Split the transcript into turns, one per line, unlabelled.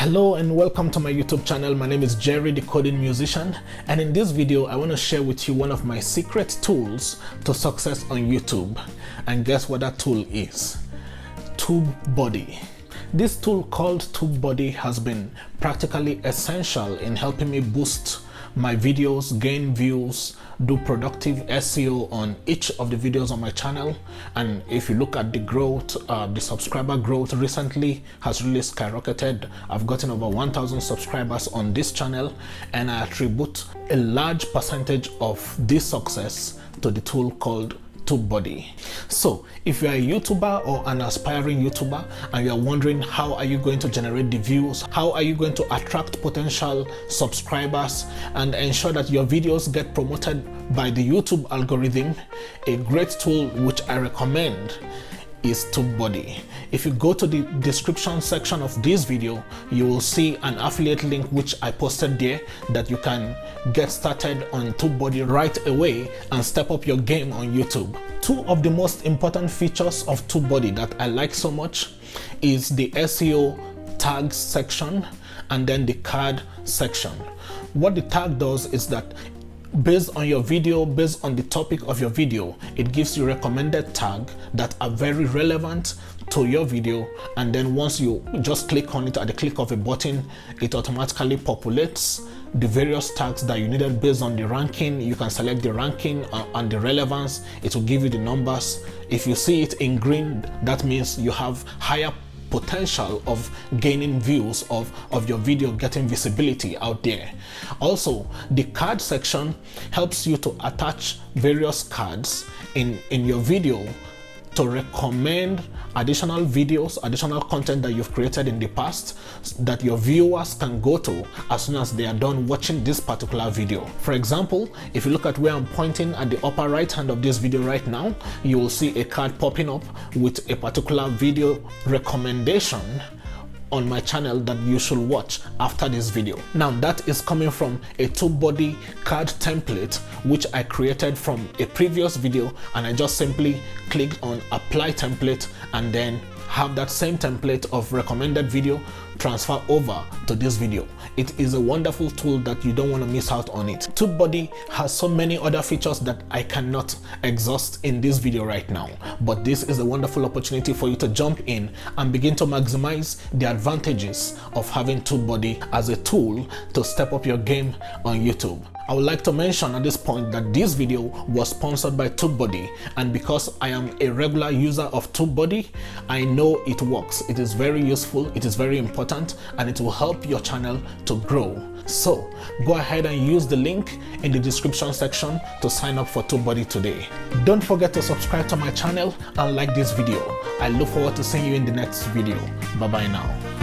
Hello and welcome to my YouTube channel. My name is Jerry, the coding musician, and in this video I want to share with you one of my secret tools to success on YouTube. And guess what that tool is? TubeBuddy. This tool called TubeBuddy has been practically essential in helping me boost my videos, gain views, do productive SEO on each of the videos on my channel. And if you look at the growth, the subscriber growth recently has really skyrocketed. I've gotten over 1,000 subscribers on this channel, and I attribute a large percentage of this success to the tool called TubeBuddy. So if you're a YouTuber or an aspiring YouTuber and you're wondering how are you going to generate the views, how are you going to attract potential subscribers and ensure that your videos get promoted by the YouTube algorithm, a great tool which I recommend is TubeBuddy. If you go to the description section of this video, you will see an affiliate link which I posted there that you can get started on TubeBuddy right away and step up your game on YouTube. Two of the most important features of TubeBuddy that I like so much is the SEO tags section and then the card section. What the tag does is that based on your video, based on the topic of your video, it gives you recommended tags that are very relevant to your video, and then once you just click on it at the click of a button, it automatically populates the various tags that you needed based on the ranking. You can select the ranking and the relevance. It will give you the numbers. If you see it in green, that means you have higher potential of gaining views, of your video getting visibility out there. Also, the card section helps you to attach various cards in your video to recommend additional videos, additional content that you've created in the past that your viewers can go to as soon as they are done watching this particular video. For example, if you look at where I'm pointing at the upper right hand of this video right now, you will see a card popping up with a particular video recommendation on my channel that you should watch after this video. Now that is coming from a TubeBuddy card template which I created from a previous video, and I just simply clicked on apply template and then have that same template of recommended video transfer over to this video. It is a wonderful tool that you don't want to miss out on it. TubeBuddy has so many other features that I cannot exhaust in this video right now, but this is a wonderful opportunity for you to jump in and begin to maximize the advantages of having TubeBuddy as a tool to step up your game on YouTube. I would like to mention at this point that this video was sponsored by TubeBuddy, and because I am a regular user of TubeBuddy, I know it works. It is very useful, it is very important, and it will help your channel to grow. So go ahead and use the link in the description section to sign up for TubeBuddy today. Don't forget to subscribe to my channel and like this video. I look forward to seeing you in the next video. Bye bye now.